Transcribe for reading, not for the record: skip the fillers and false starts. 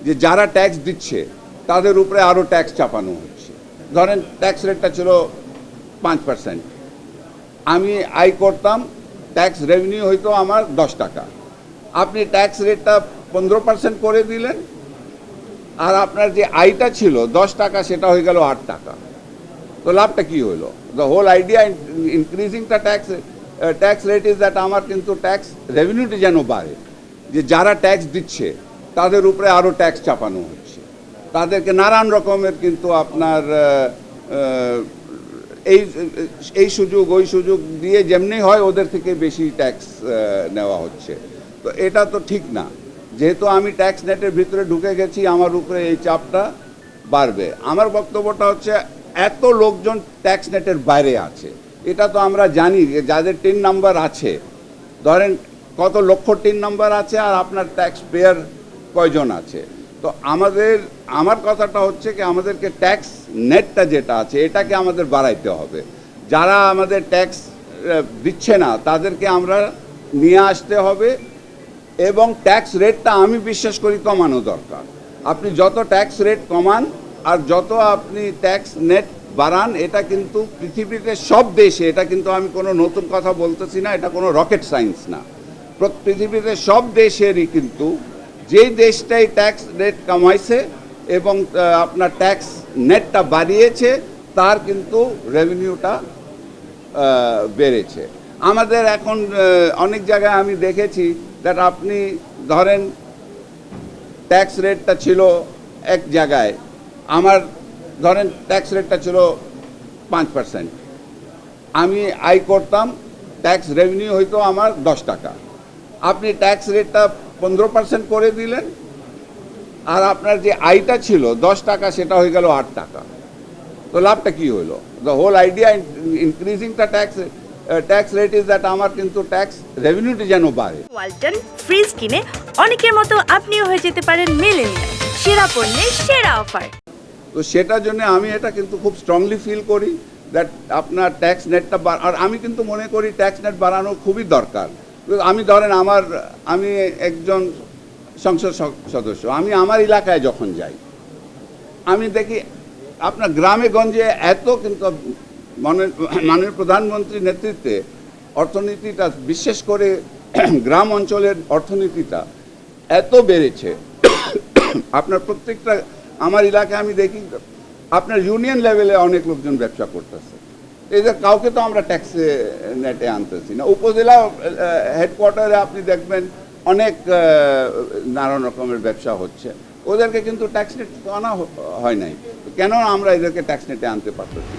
যে যারা ট্যাক্স দিচ্ছে তাদের উপরে আরও ট্যাক্স চাপানো হচ্ছে। ধরেন ট্যাক্স রেটটা ছিল 5%, আমি আয় করতাম, ট্যাক্স রেভিনিউ হইতো আমার 10 টাকা, আপনি ট্যাক্স রেটটা 15% করে দিলেন, আর আপনার যে আয়টা ছিল 10 টাকা সেটা হয়ে গেল 8 টাকা। তো লাভটা কী হলো? The whole idea increasing the tax rate is that আমার কিন্তু ট্যাক্স রেভিনিউটি যেন বাড়ে, যে যারা ট্যাক্স দিচ্ছে তাদের উপরে আরও ট্যাক্স চাপানো হচ্ছে, তাদেরকে নানান রকমের কিন্তু আপনার এই সুযোগ ওই সুযোগ দিয়ে যেমনি হয় ওদের থেকে বেশি ট্যাক্স নেওয়া হচ্ছে। তো এটা তো ঠিক না। যেহেতু আমি ট্যাক্স নেটের ভিতরে ঢুকে গেছি, আমার উপরে এই চাপটা বাড়বে। আমার বক্তব্যটা হচ্ছে, এত লোকজন ট্যাক্স নেটের বাইরে আছে, এটা তো আমরা জানি যে যাদের টিন নাম্বার আছে, ধরেন কত লক্ষ টিন নাম্বার আছে আর আপনার ট্যাক্স পেয়ার কয়জন আছে। তো আমার কথাটা হচ্ছে কি, আমাদেরকে ট্যাক্স নেটটা যেটা আছে এটাকে আমাদের বাড়াইতে হবে। যারা আমাদের ট্যাক্স দিচ্ছে না তাদেরকে আমরা নিয়ে আসতে হবে, এবং ট্যাক্স রেটটা আমি বিশ্বাস করি কমানো দরকার। আপনি যত ট্যাক্স রেট কমান আর যত আপনি ট্যাক্স নেট বাড়ান, এটা কিন্তু পৃথিবীতে সব দেশে, এটা কিন্তু আমি কোনো নতুন কথা বলতেছি না, এটা কোনো রকেট সায়েন্স না, পৃথিবীতে সব দেশেরই কিন্তু যেই দেশটাই ট্যাক্স রেট কমাইছে এবং আপনার ট্যাক্স নেটটা বাড়িয়েছে তার কিন্তু রেভিনিউটা বেড়েছে। আমাদের এখন অনেক জায়গায় আমি দেখেছি দ্যাট আপনি ধরেন ট্যাক্স রেটটা ছিল এক জায়গায়, আমার ধরেন ট্যাক্স রেটটা ছিল 5%, আমি আয় করতাম, ট্যাক্স রেভিনিউ হইতো আমার 10 টাকা, আপনি ট্যাক্স রেটটা 15% করে দিলেন, আর আপনার যে আয়টা ছিল 10 টাকা সেটা হয়ে গেল 8 টাকা। তো লাভটা কী হলো? The whole idea increasing the tax rate is that আমার কিন্তু ট্যাক্স রেভিনিউটি যেন বাড়ে। ওয়ালটন ফ্রিজ কিনে অনেকের মতো আপনিও হয়ে যেতে পারেন মিলেনিয়াল, সেরা পণ্যের সেরা অফার। তো সেটার জন্য আমি এটা কিন্তু খুব স্ট্রংলি ফিল করি দ্যাট আপনার ট্যাক্স নেটটা আর আমি কিন্তু মনে করি ট্যাক্স নেট বাড়ানো খুবই দরকার। আমি ধরেন আমি একজন সংসদ সদস্য, আমি আমার এলাকায় যখন যাই আমি দেখি আপনার গ্রামে গঞ্জে এত কিন্তু মাননীয় প্রধানমন্ত্রীর নেতৃত্বে অর্থনীতিটা, বিশেষ করে গ্রাম অঞ্চলের অর্থনীতিটা এত বেড়েছে। আপনার প্রত্যেকটা আমার এলাকায় আমি দেখি আপনার ইউনিয়ন লেভেলে অনেক লোকজন ব্যবসা করতেছে, এদের কাউকে তো আমরা ট্যাক্সে নেটে আনতেছি না। উপজেলা হেডকোয়ার্টারে আপনি দেখবেন অনেক নানান রকমের ব্যবসা হচ্ছে, ওদেরকে কিন্তু ট্যাক্স নেট আনা হয় নাই। কেন আমরা এদেরকে ট্যাক্স নেটে আনতে পারতেছি?